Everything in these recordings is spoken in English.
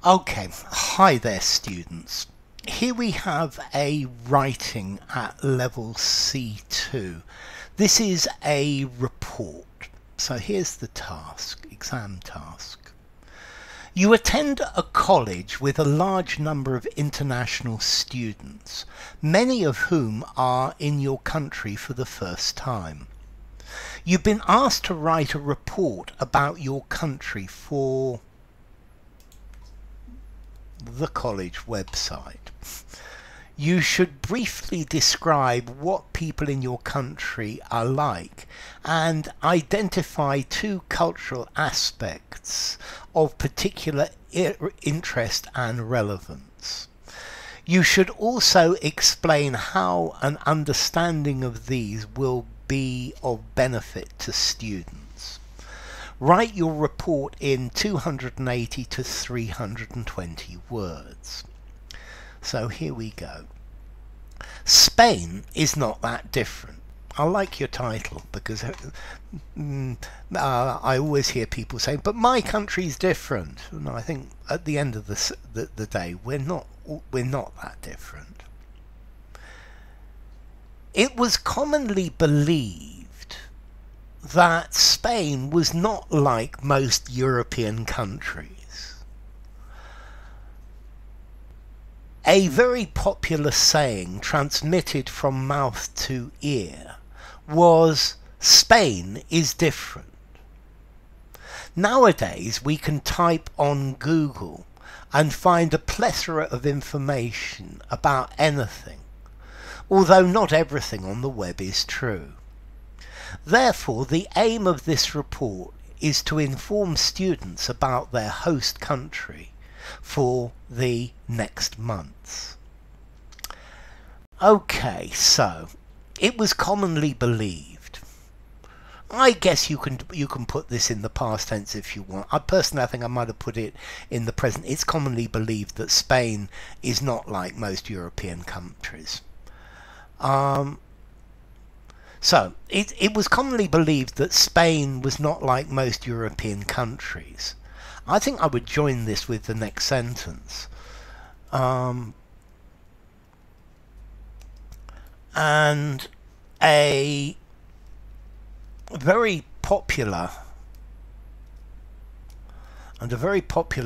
Okay, hi there students. Here we have a writing at level C2. This is a report. So here's the task, exam task. You attend a college with a large number of international students, many of whom are in your country for the first time. You've been asked to write a report about your country for the college website. You should briefly describe what people in your country are like and identify two cultural aspects of particular interest and relevance. You should also explain how an understanding of these will be of benefit to students. Write your report in 280 to 320 words. So here we go. Spain is not that different. I like your title because I always hear people saying, but my country's different. And I think at the end of the day, we're not that different. It was commonly believed that Spain was not like most European countries. A very popular saying transmitted from mouth to ear was, Spain is different. Nowadays we can type on Google and find a plethora of information about anything, although not everything on the web is true. Therefore, the aim of this report is to inform students about their host country for the next months. Okay, so it was commonly believed. I guess you can put this in the past tense if you want. I think I might have put it in the present. It's commonly believed that Spain is not like most European countries. So, it was commonly believed that Spain was not like most European countries. I think I would join this with the next sentence. And a very popular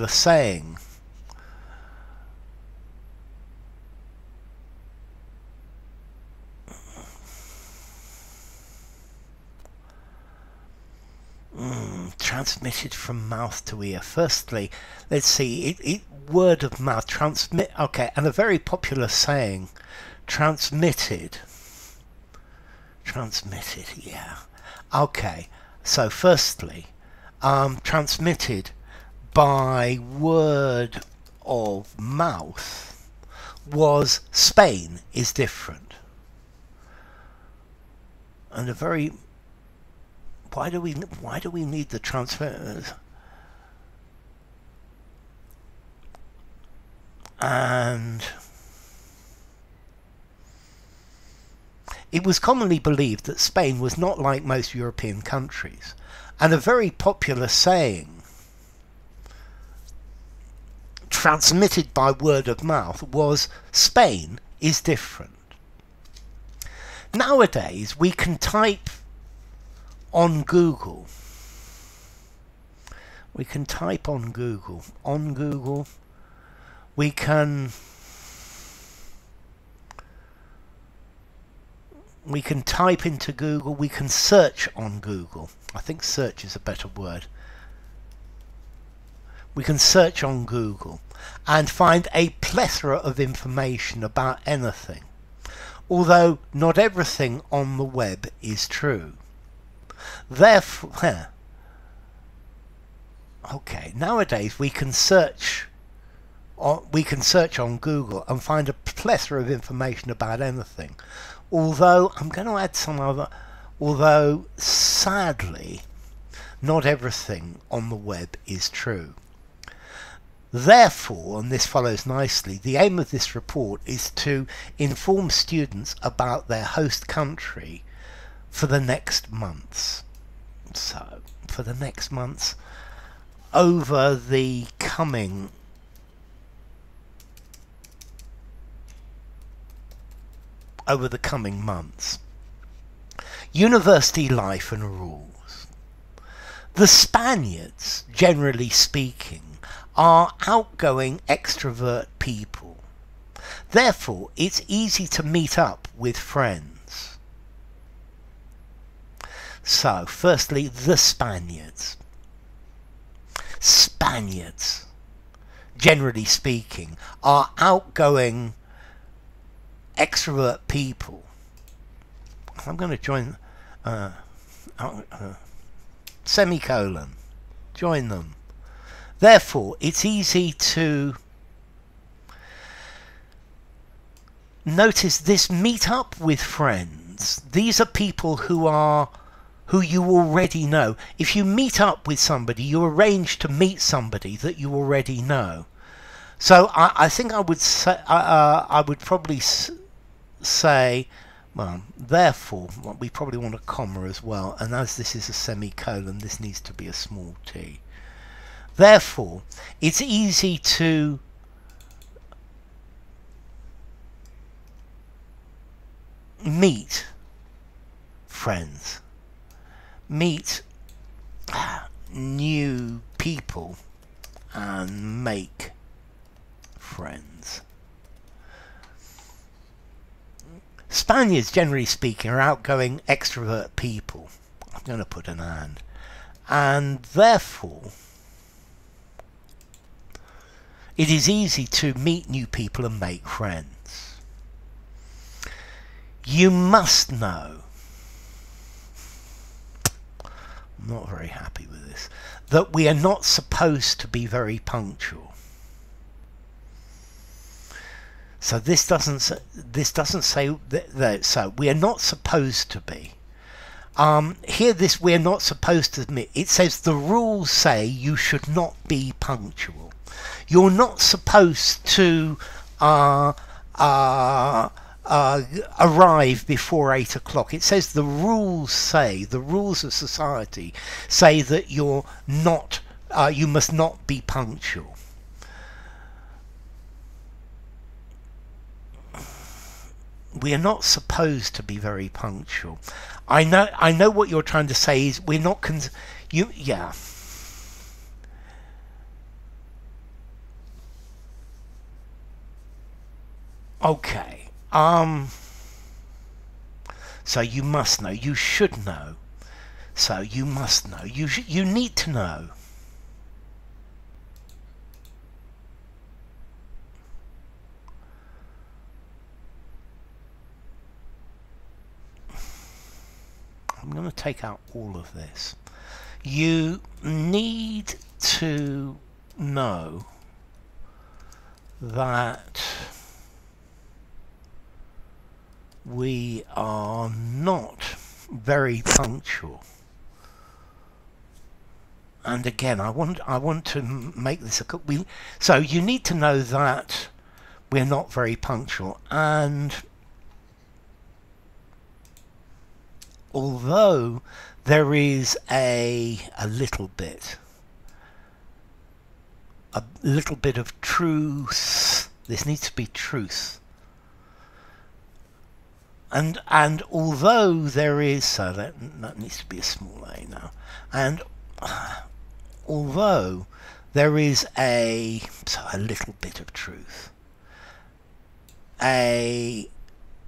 saying transmitted from mouth to ear. Firstly, let's see, word of mouth, transmit, okay, and a very popular saying, transmitted, yeah, okay, so firstly, transmitted by word of mouth was Spain is different, and a very why do we need the transfer? And it was commonly believed that Spain was not like most European countries, and a very popular saying transmitted by word of mouth was Spain is different. Nowadays we can type on Google. We can type on Google. On Google, we can type into Google. We can search on Google. I think search is a better word. We can search on Google and find a plethora of information about anything, although not everything on the web is true. Therefore, okay, nowadays we can search on Google and find a plethora of information about anything. Although I'm going to add some other, although sadly not everything on the web is true. Therefore, and this follows nicely, the aim of this report is to inform students about their host country for the next months. So, for the next months, over the coming over the coming months. University life and rules. The Spaniards, generally speaking, are outgoing extrovert people. Therefore, it's easy to meet up with friends. So, firstly, the Spaniards. Spaniards, generally speaking, are outgoing extrovert people. I'm going to join semicolon. Join them. Therefore, it's easy to notice this meet up with friends. These are people who you already know. If you meet up with somebody, you arrange to meet somebody that you already know. So I think I would say I would probably say, well, therefore, we probably want a comma as well, and as this is a semicolon, this needs to be a small t. Therefore, it's easy to meet friends, meet new people, and make friends. Spaniards, generally speaking, are outgoing extrovert people. I'm going to put an and therefore it is easy to meet new people and make friends. You must know, I'm not very happy with this, that we are not supposed to be very punctual. So this doesn't say that, so we are not supposed to be. Here this we're not supposed to admit. It says the rules say you should not be punctual. You're not supposed to arrive before 8 o'clock. It says the rules of society say that you're not, you must not be punctual. We are not supposed to be very punctual. I know what you're trying to say is we're not yeah. Okay. So you must know. You should know. So you must know. You need to know. I'm going to take out all of this. You need to know that we are not very punctual. And again, I want to make this so you need to know that we're not very punctual, and although there is a little bit of truth, this needs to be truth, and although there is, so that needs to be a small a now, and although there is a little bit of truth, a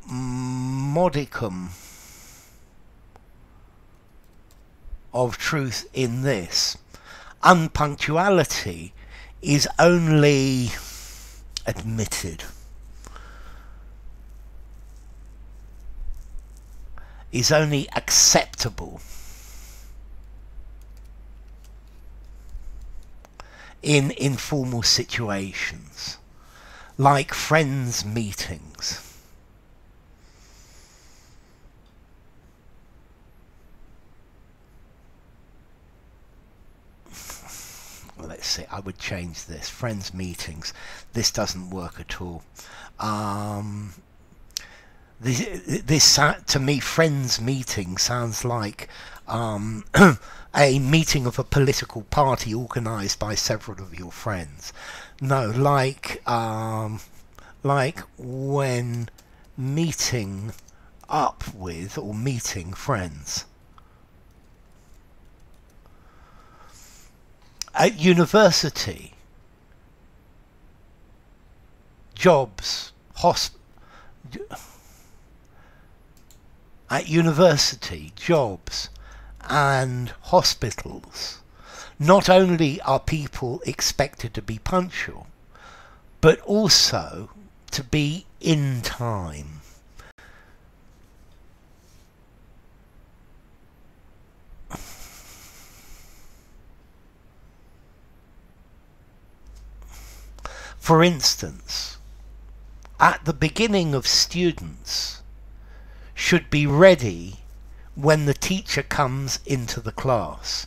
modicum of truth in this, unpunctuality is only admitted, is only acceptable in informal situations like friends meetings. Let's see, I would change this. Friends meetings. This doesn't work at all. This to me, friends meeting sounds like a meeting of a political party organised by several of your friends. No, like when meeting up with or meeting friends. At university, jobs, at university, jobs and hospitals, not only are people expected to be punctual, but also to be in time. For instance, at the beginning of students should be ready when the teacher comes into the class.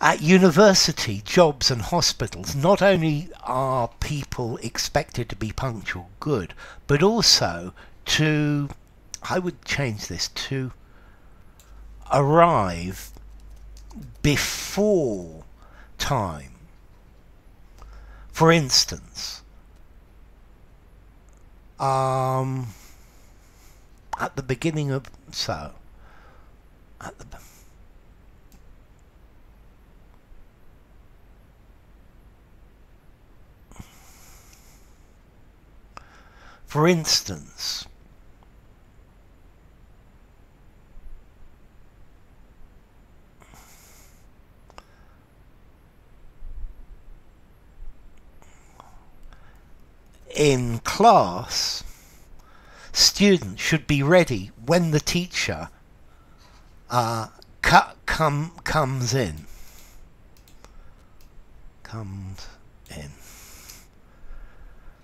At university, jobs and hospitals, not only are people expected to be punctual, good, but also to, I would change this, to arrive before time. For instance, at the beginning of, for instance, in class, students should be ready when the teacher comes in.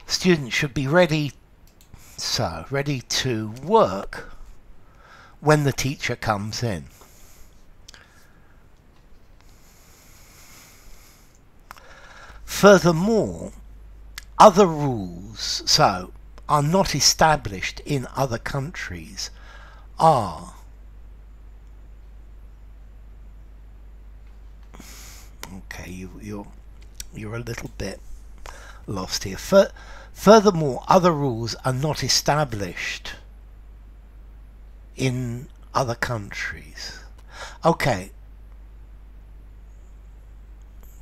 Students should be ready, ready to work when the teacher comes in. Furthermore, other rules are not established in other countries are okay, you're a little bit lost here. Furthermore, other rules are not established in other countries. Okay.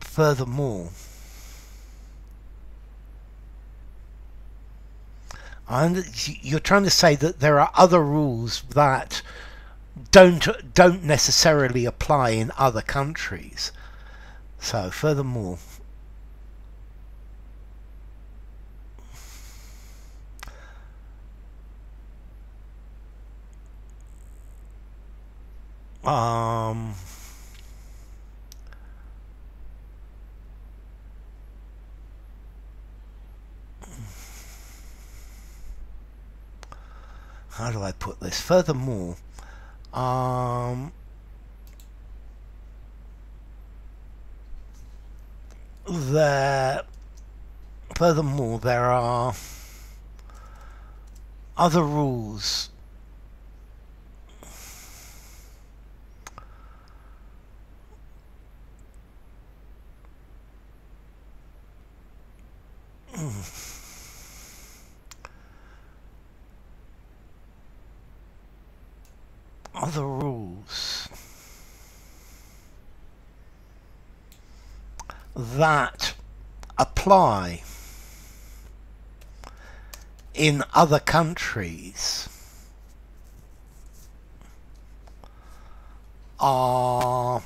Furthermore, you're trying to say that there are other rules that don't necessarily apply in other countries. So, furthermore, how do I put this? Furthermore, there are other rules that apply in other countries are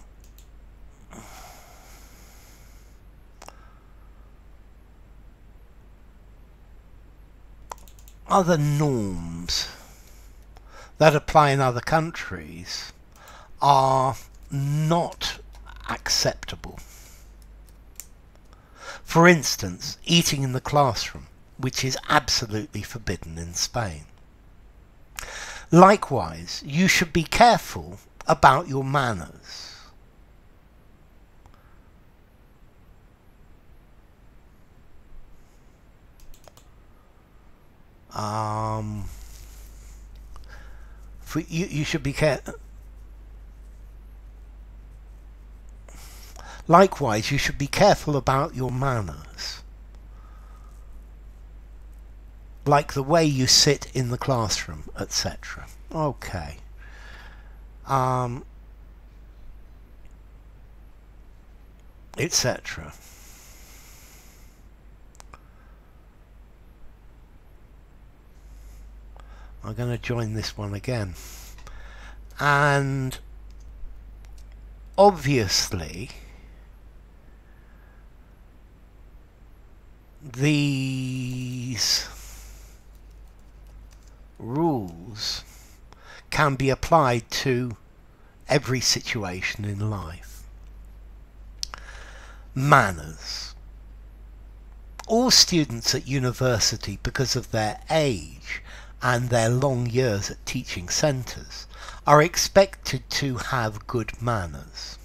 other norms that apply in other countries are not acceptable. For instance, eating in the classroom, which is absolutely forbidden in Spain. Likewise, you should be careful about your manners. You should be careful. Likewise, you should be careful about your manners, like the way you sit in the classroom, etc. Okay. Etc. I'm going to join this one again. And obviously these rules can be applied to every situation in life. Manners. All students at university, because of their age and their long years at teaching centres, are expected to have good manners.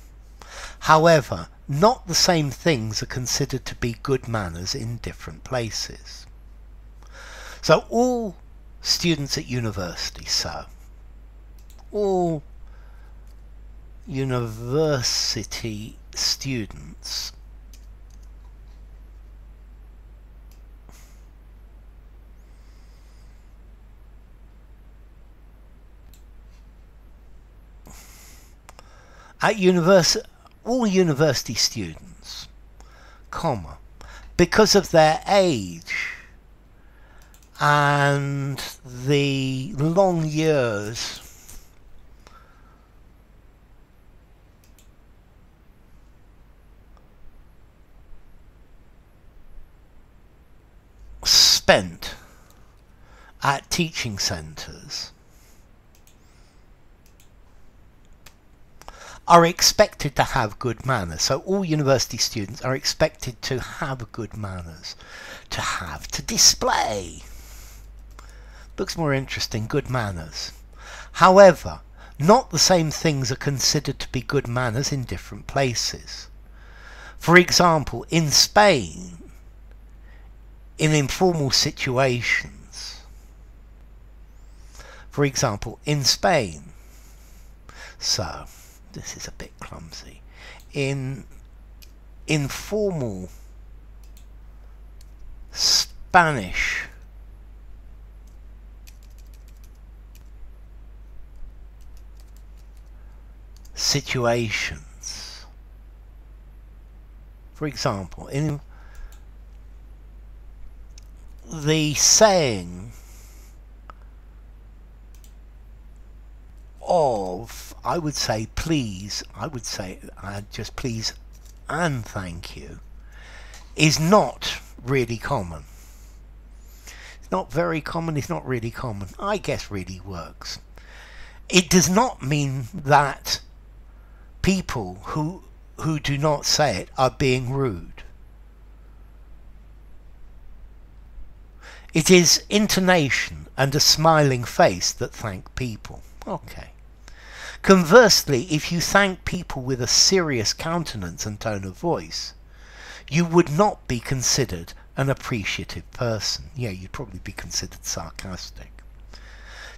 However, not the same things are considered to be good manners in different places. So all students at university, all university students at all university students, comma, because of their age and the long years spent at teaching centres, are expected to have good manners. So all university students are expected to have good manners, to display. Looks more interesting, good manners. However, not the same things are considered to be good manners in different places. For example, in Spain, in informal situations, for example, in Spain, so this is a bit clumsy, in informal Spanish situations, for example, in the saying of, I would say please, just please and thank you, is not really common. It's not very common, it's not really common. I guess really works. It does not mean that people who do not say it are being rude. It is intonation and a smiling face that thank people. Okay. Conversely, if you thank people with a serious countenance and tone of voice, you would not be considered an appreciative person. Yeah, you'd probably be considered sarcastic.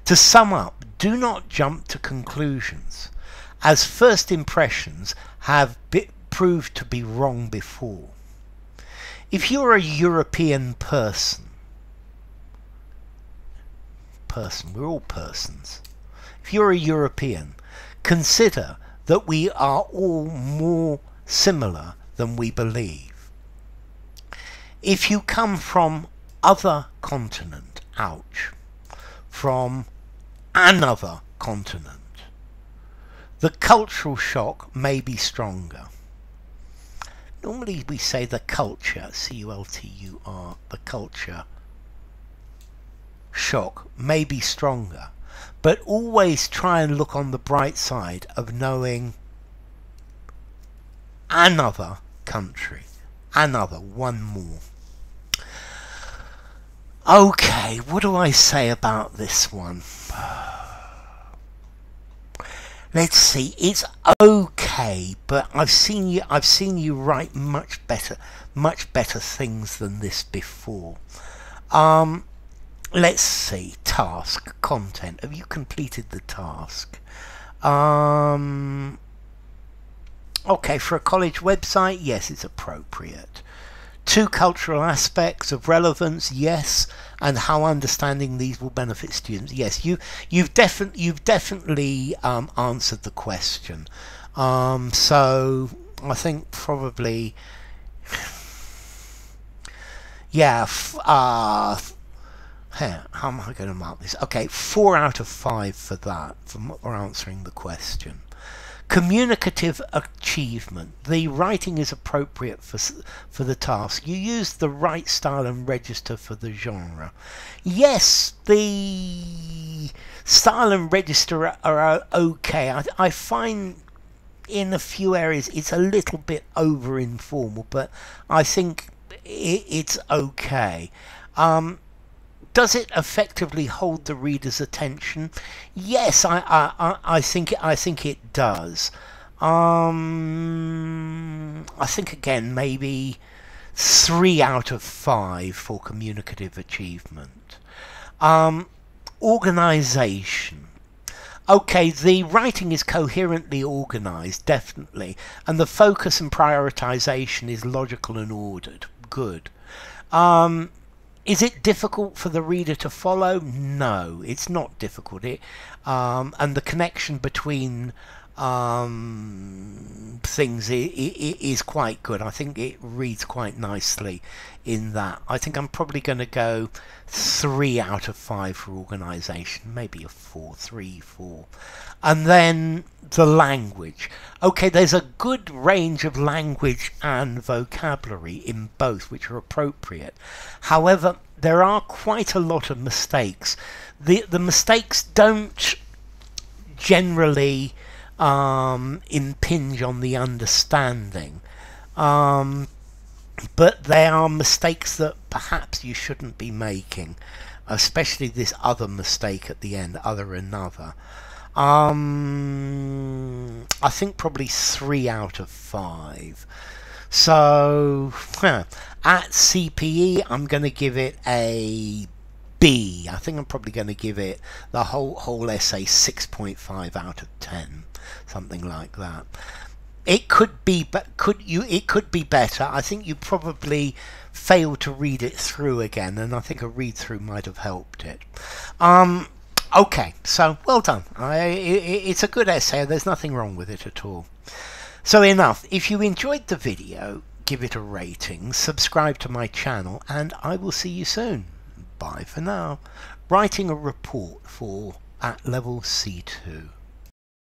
To sum up, do not jump to conclusions, as first impressions have proved to be wrong before. If you're a European person, we're all persons. If you're a European, consider that we are all more similar than we believe. If you come from other continent, ouch, from another continent, the cultural shock may be stronger. Normally we say the culture, C-U-L-T-U-R, the culture shock may be stronger, but always try and look on the bright side of knowing another country, one more. Okay, what do I say about this one? Let's see, it's okay, but I've seen you write much better things than this before. Let's see, task, content. Have you completed the task? Okay, for a college website, yes, it's appropriate. 2 cultural aspects of relevance, yes, and how understanding these will benefit students, yes. You've definitely answered the question. So I think probably, yeah. How am I going to mark this? Okay, 4 out of 5 for that, for answering the question. Communicative achievement. The writing is appropriate for the task. You use the right style and register for the genre. Yes, the style and register are okay. I find in a few areas it's a little bit over informal, but I think it's okay. Does it effectively hold the reader's attention? Yes, I think it does. I think again maybe 3 out of 5 for communicative achievement. Organization. Okay, the writing is coherently organized, definitely, and the focus and prioritization is logical and ordered. Good. Is it difficult for the reader to follow? No, it's not difficult. And the connection between things is quite good. I think it reads quite nicely in that. I think I'm probably going to go 3 out of 5 for organisation, maybe a 4, 3, 4. And then the language. Okay, there's a good range of language and vocabulary in both, which are appropriate. However, there are quite a lot of mistakes. The mistakes don't generally impinge on the understanding, but they are mistakes that perhaps you shouldn't be making, especially this other mistake at the end, other another. I think probably 3 out of 5. So at CPE I'm going to give it a B. I think I'm probably going to give it the whole essay 6.5 out of 10, something like that. It could be, but it could be better. I think you probably failed to read it through again, and I think a read through might have helped it. Okay, so well done. It's a good essay. There's nothing wrong with it at all. So enough. If you enjoyed the video, give it a rating, subscribe to my channel, and I will see you soon. Bye for now. Writing a report at level C2.